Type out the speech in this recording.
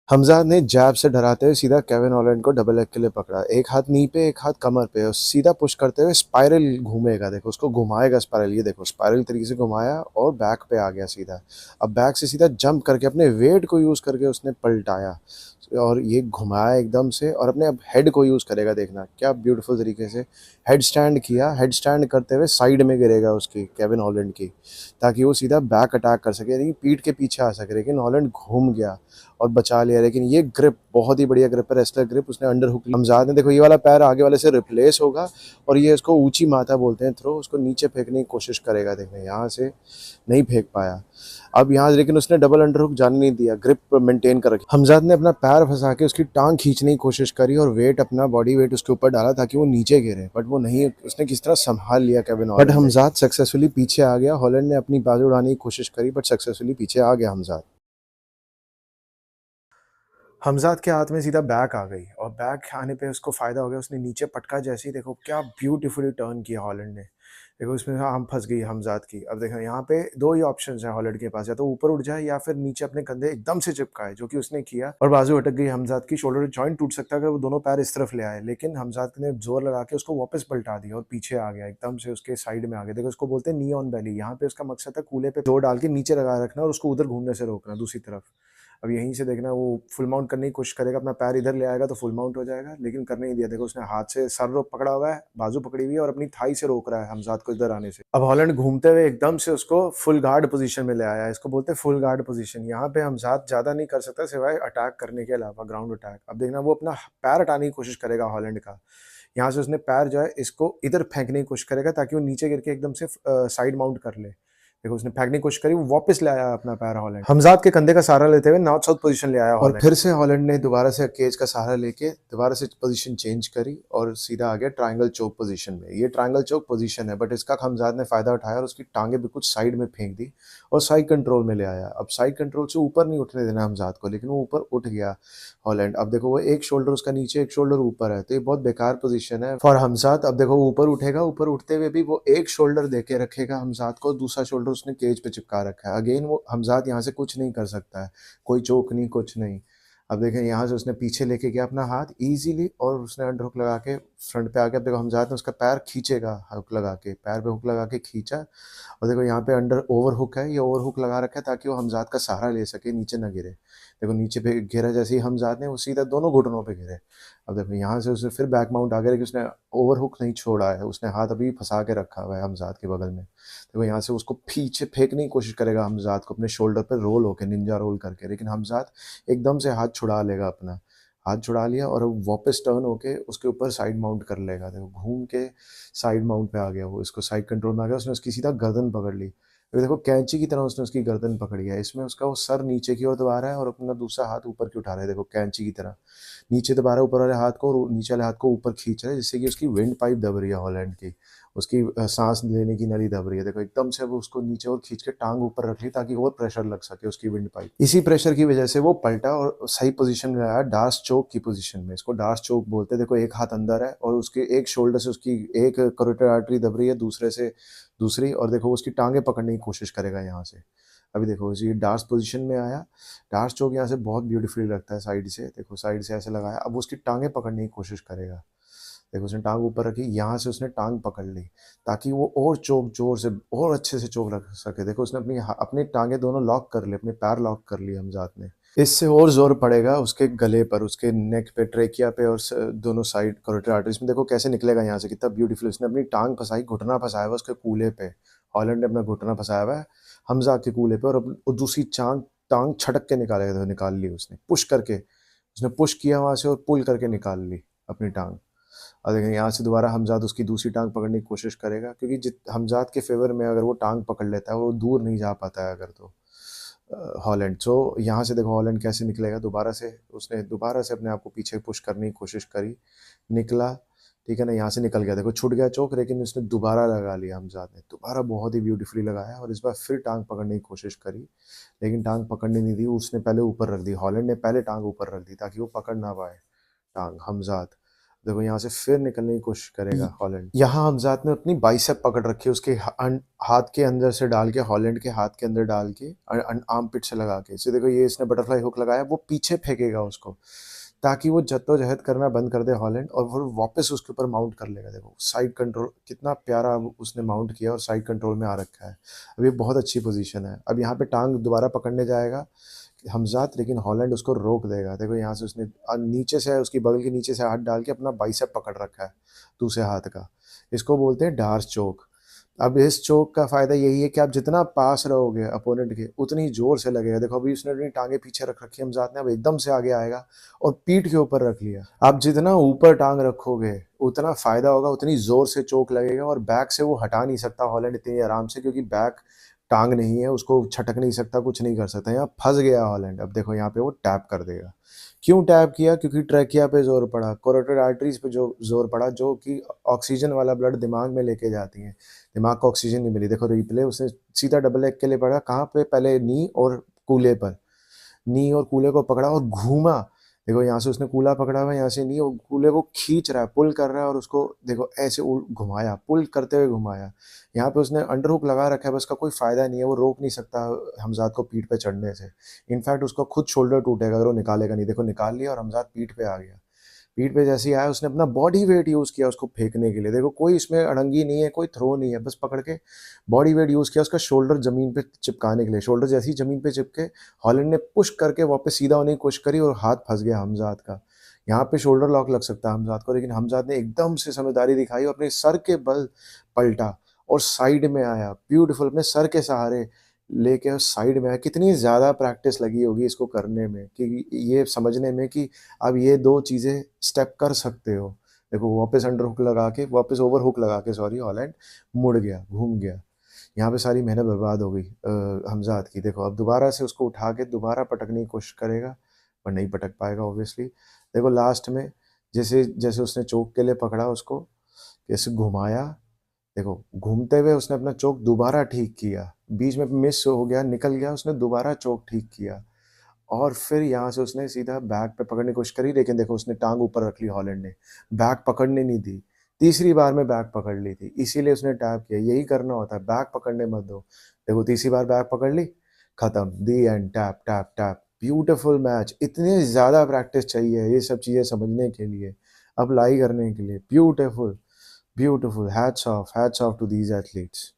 हमज़ाद ने जैब से डराते हुए सीधा केविन हॉलैंड को डबल लेग के लिए पकड़ा। एक हाथ नी पे, एक हाथ कमर पे और सीधा पुश करते हुए स्पाइरल घूमेगा, देखो उसको घुमाएगा स्पाइरल, ये देखो स्पाइरल तरीके से घुमाया और बैक पे आ गया सीधा। अब बैक से सीधा जंप करके अपने वेट को यूज़ करके उसने पलटाया और ये घुमाया एकदम से और अपने अब हेड को यूज़ करेगा, देखना क्या ब्यूटीफुल तरीके से हेड स्टैंड किया। हेड स्टैंड करते हुए साइड में गिरेगा उसकी केविन हॉलैंड की, ताकि वो सीधा बैक अटैक कर सके, यानी पीठ के पीछे आ सके, लेकिन हॉलैंड घूम गया और बचा लिया। लेकिन ये ग्रिप बहुत ही बढ़िया ग्रिप है, रेसलर ग्रिप, उसने अंडर हुक हमजाद ने, देखो ये वाला पैर आगे वाले से रिप्लेस होगा और ये इसको ऊंची माथा बोलते हैं थ्रो, उसको नीचे फेंकने की कोशिश करेगा, देखने यहाँ से नहीं फेंक पाया। अब यहाँ लेकिन उसने डबल अंडर हुक जाने नहीं दिया, ग्रिप मेंटेन कर रखी। हमजाद ने अपना पैर फंसा के उसकी टांग खींचने की कोशिश करी और वेट अपना बॉडी वेट उसके ऊपर डाला ताकि वो नीचे गिरे, बट वो नहीं, उसने किस तरह संभाल लिया Kevin Holland, but Hamzad successfully पीछे आ गया। हॉलैंड ने अपनी बाजू उड़ाने की कोशिश करी बट सक्सेसफुली पीछे आ गया हमजाद। हमज़ाद के हाथ में सीधा बैक आ गई और बैक आने पे उसको फ़ायदा हो गया, उसने नीचे पटका, जैसे ही देखो क्या ब्यूटीफुली टर्न किया हॉलैंड ने, देखो इसमें आम फंस गई हमज़ाद की। अब देखो यहाँ पे दो ही ऑप्शंस हैं हॉलैंड के पास, या तो ऊपर उठ जाए या फिर नीचे अपने कंधे एकदम से चिपकाए, जो कि उसने किया और बाजू अटक गई हमज़ाद की। शोल्डर जॉइंट टूट सकता है अगर वो दोनों पैर इस तरफ ले आए, लेकिन हमज़ाद ने जोर लगा के उसको वापस पलटा दिया और पीछे आ गया, एकदम से उसके साइड में आ गया। देखो उसको बोलते हैं नी ऑन बेली, यहाँ पे उसका मकसद है कूल्हे पे जोर डाल के नीचे लगा रखना और उसको उधर घूमने से रोकना दूसरी तरफ। अब यहीं से देखना वो फुल माउंट करने की कोशिश करेगा, अपना पैर इधर ले आएगा तो फुल माउंट हो जाएगा, लेकिन करने नहीं दिया। देखो उसने हाथ से सर रोक पकड़ा हुआ है, बाजू पकड़ी हुई है और अपनी थाई से रोक रहा है हमजाद को इधर आने से। अब हॉलैंड घूमते हुए एकदम से उसको फुल गार्ड पोजीशन में ले आया, इसको बोलते हैं फुल गार्ड पोजीशन। यहाँ पे हमजाद ज्यादा नहीं कर सकता सिवाय अटैक करने के अलावा, ग्राउंड अटैक। अब देखना वो अपना पैर हटाने की कोशिश करेगा हॉलैंड का, यहाँ से उसने पैर जो है इसको इधर फेंकने की कोशिश करेगा ताकि वो नीचे गिर के एकदम से साइड माउंट कर ले। देखो उसने फेंकने की कोशिश करी, वो वापस ले आया अपना पैर हॉलैंड, हमजाद के कंधे का सहारा लेते हुए नॉर्थ साउथ पोजीशन ले आया और हॉलैंड। फिर से हॉलैंड ने दोबारा से केज का सहारा लेके दोबारा से पोजीशन चेंज करी और सीधा आ गया ट्रायंगल चोक पोजीशन में। ये ट्रायंगल चोक पोजीशन है, बट इसका हमजाद ने फायदा उठाया और उसकी टांगे भी कुछ साइड में फेंक दी और साइड कंट्रोल में ले आया। अब साइड कंट्रोल से ऊपर नहीं उठने देना हमजाद को, लेकिन वो ऊपर उठ गया हॉलैंड। अब देखो वो एक शोल्डर उसका नीचे, एक शोल्डर ऊपर है, तो ये बहुत बेकार पोजीशन है फॉर हमजाद। अब देखो वो ऊपर उठेगा, ऊपर उठते हुए भी वो एक शोल्डर देके रखेगा हमजाद को, दूसरा शोल्डर उसने केज पे चिपका रखा है। अगेन वो हमजाद यहाँ से कुछ नहीं कर सकता है, कोई चोक नहीं, कुछ नहीं। अब देखें यहाँ से उसने पीछे लेके गया अपना हाथ इजीली और उसने अंडर हुक लगा के फ्रंट पे आ गया। अब देखो हमजाद ने उसका पैर खींचेगा, हुक लगा के, पैर पे हुक लगा के खींचा और देखो यहाँ पे अंडर ओवर हुक है, ये ओवर हुक लगा रखा है ताकि वो हमजाद का सहारा ले सके, नीचे ना गिरे। देखो नीचे पे गिरा जैसे ही हमजाद ने, वो सीधा दोनों घुटनों पे गिरे। अब देखो यहाँ से उसने फिर बैक माउंट आ गया, लेकिन उसने ओवर हुक नहीं छोड़ा है, उसने हाथ अभी फंसा के रखा हुआ है हमजाद के बगल में। देखो यहाँ से उसको पीछे फेंकने की कोशिश करेगा हमजाद को अपने शोल्डर पे रोल होके, निंजा रोल करके, लेकिन हमजाद एकदम से हाथ छुड़ा लेगा अपना, हाथ छुड़ा लिया और वापस टर्न होके उसके ऊपर साइड माउंट कर लेगा। देखो घूम के साइड माउंट पे आ गया वो, इसको साइड कंट्रोल में आ गया, उसने उसकी सीधा गर्दन पकड़ ली। अभी देखो कैंची की तरह उसने उसकी गर्दन पकड़ी है, इसमें उसका वो सर नीचे की ओर दबा रहा है और अपना दूसरा हाथ ऊपर की उठा रहा है, देखो कैंची की तरह नीचे दबा रहा है ऊपर वाले हाथ को और नीचे वाले हाथ को ऊपर खींच रहा है, जिससे कि उसकी विंड पाइप दब रही है हॉलैंड की, उसकी सांस लेने की नली दब रही है। देखो एकदम से वो उसको नीचे और खींच के टांग ऊपर रख ली ताकि और प्रेशर लग सके उसकी विंड पाइप। इसी प्रेशर की वजह से वो पलटा और सही पोजीशन में आया, डार्स चोक की पोजीशन में, इसको डार्स चोक बोलते हैं। देखो एक हाथ अंदर है और उसके एक शोल्डर से उसकी एक करोटिड आर्टरी दब रही है, दूसरे से दूसरी, और देखो उसकी टांगे पकड़ने की कोशिश करेगा यहाँ से। अभी देखो ये डार्स पोजीशन में आया, डार्स चोक यहाँ से बहुत ब्यूटीफुली लगता है साइड से, देखो साइड से ऐसे लगाया, अब उसकी टांगे पकड़ने की कोशिश करेगा। देखो उसने टांग ऊपर रखी, यहाँ से उसने टांग पकड़ ली ताकि वो और चोक जोर से और अच्छे से चोक रख सके। देखो उसने अपनी अपनी टांगे दोनों लॉक कर ली, अपने पैर लॉक कर लिए हमजात ने, इससे और जोर पड़ेगा उसके गले पर, उसके नेक पे, ट्रेकिया पे और दोनों साइड करोटिड आर्टरीज में। देखो कैसे निकलेगा यहाँ से, कितना ब्यूटीफुल उसने अपनी टांग फंसाई, घुटना फंसाया हुआ उसके कूल्हे पे, हॉलैंड ने अपना घुटना फंसाया हुआ है हमजा के कूल्हे पे और दूसरी टांग टांग छटक के निकालेगा, तो निकाल ली उसने पुश करके, उसने पुश किया वहां से और पुल करके निकाल ली अपनी टांग। और देखें यहाँ से दोबारा हमजाद उसकी दूसरी टांग पकड़ने की कोशिश करेगा, क्योंकि जित हमजाद के फेवर में अगर वो टांग पकड़ लेता है वो दूर नहीं जा पाता है अगर, तो हॉलैंड। सो यहाँ से देखो हॉलैंड कैसे निकलेगा, दोबारा से उसने दोबारा से अपने आप को पीछे पुश करने की कोशिश करी, निकला, ठीक है ना, यहाँ से निकल गया, देखो छूट गया चोक, लेकिन उसने दोबारा लगा लिया हमजाद ने, दोबारा बहुत ही ब्यूटीफुली लगाया और इस बार फिर टांग पकड़ने की कोशिश करी, लेकिन टांग पकड़ने नहीं दी, उसने पहले ऊपर रख दी, हॉलैंड ने पहले टांग ऊपर रख दी ताकि वो पकड़ ना पाए टांग हमजाद। देखो यहाँ से फिर निकलने की कोशिश करेगा हॉलैंड। यहाँ हमजात ने अपनी बाइसेप पकड़ रखी है उसके हाथ के अंदर से डाल के, हॉलैंड के हाथ के अंदर डाल के, आर्म पिट से लगा के। इसे देखो ये इसने बटरफ्लाई हुक लगाया, वो पीछे फेंकेगा उसको ताकि वो जद्दोजहद करना बंद कर दे हॉलैंड, और वो वापस उसके ऊपर माउंट कर लेगा। देखो साइड कंट्रोल कितना प्यारा उसने माउंट किया और साइड कंट्रोल में आ रखा है। अब ये बहुत अच्छी पोजीशन है। अब यहाँ पे टांग दोबारा पकड़ने जाएगा हमजात, लेकिन हॉलैंड उसको रोक देगा। देखो यहाँ से उसने नीचे से, उसकी बगल के नीचे से हाथ डाल के अपना बाइसेप पकड़ रखा है दूसरे हाथ का। इसको बोलते हैं डार्स चोक। अब इस चोक का फायदा यही है कि आप जितना पास रहोगे अपोनेंट के, उतनी जोर से लगेगा। देखो अभी उसने अपनी टांगे पीछे रख रखी है हमजात ने, अब एकदम से आगे आएगा और पीठ के ऊपर रख लिया। आप जितना ऊपर टांग रखोगे उतना फायदा होगा, उतनी जोर से चोक लगेगा, और बैक से वो हटा नहीं सकता हॉलैंड इतनी आराम से, क्योंकि बैक टांग नहीं है, उसको छटक नहीं सकता, कुछ नहीं कर सकता। यहाँ फंस गया हॉलैंड। अब देखो यहाँ पे वो टैप कर देगा। क्यों टैप किया? क्योंकि ट्रैकिया पे जोर पड़ा, कोरोटिड आर्टरीज पे जो जोर पड़ा, जो कि ऑक्सीजन वाला ब्लड दिमाग में लेके जाती है। दिमाग को ऑक्सीजन नहीं मिली। देखो रिप्ले, उसने सीधा डबल लेग के लिए पड़ा, कहाँ पे? पहले नी और कूले पर, नी और कूले को पकड़ा और घूमा। देखो यहाँ से उसने कूला पकड़ा हुआ है, यहाँ से नी, और कूले को खींच रहा है, पुल कर रहा है, और उसको देखो ऐसे घुमाया, पुल करते हुए घुमाया। यहाँ पे उसने अंडर हुक लगा रखा है, बस का कोई फायदा नहीं है, वो रोक नहीं सकता हमजात को पीठ पे चढ़ने से। इनफैक्ट उसका खुद शोल्डर टूटेगा अगर वो निकालेगा नहीं। देखो निकाल लिया और हमजात पीठ पे आ गया। पीठ पे जैसे ही आया, उसने अपना बॉडी वेट यूज़ किया उसको फेंकने के लिए। देखो कोई इसमें अड़ंगी नहीं है, कोई थ्रो नहीं है, बस पकड़ के बॉडी वेट यूज़ किया उसका शोल्डर ज़मीन पे चिपकाने के लिए। शोल्डर जैसे ही ज़मीन पे चिपके, हॉलैंड ने पुश करके वापस सीधा होने की कोशिश करी और हाथ फंस गया हमजात का। यहाँ पे शोल्डर लॉक लग सकता है हमजात को, लेकिन हमजात ने एकदम से समझदारी दिखाई और अपने सर के बल पलटा और साइड में आया। ब्यूटीफुल, अपने सर के सहारे लेके और साइड में आया। कितनी ज़्यादा प्रैक्टिस लगी होगी इसको करने में, कि ये समझने में कि अब ये 2 चीज़ें स्टेप कर सकते हो। देखो वापस अंडर हुक लगा के, वापस ओवर हुक लगा के, सॉरी, हॉलैंड मुड़ गया, घूम गया। यहाँ पे सारी मेहनत बर्बाद हो गई हमजात की। देखो अब दोबारा से उसको उठा के दोबारा पटकने की कोशिश करेगा, पर नहीं पटक पाएगा ऑब्वियसली। देखो लास्ट में जैसे जैसे उसने चोक के लिए पकड़ा उसको, कैसे घुमाया। देखो घूमते हुए उसने अपना चोक दोबारा ठीक किया, बीच में मिस हो गया, निकल गया, उसने दोबारा चोक ठीक किया, और फिर यहाँ से उसने सीधा बैक पे पकड़ने की कोशिश करी, लेकिन देखो उसने टांग ऊपर रख ली हॉलैंड ने, बैक पकड़ने नहीं दी। तीसरी बार में बैक पकड़ ली थी, इसीलिए उसने टैप किया। यही करना होता है, बैक पकड़ने मत दो। देखो तीसरी बार बैक पकड़ ली, खत्म, the end, tap tap tap. Beautiful match. इतनी ज़्यादा प्रैक्टिस चाहिए ये सब चीज़ें समझने के लिए, अप्लाई करने के लिए। Beautiful, beautiful. Hats off to these athletes.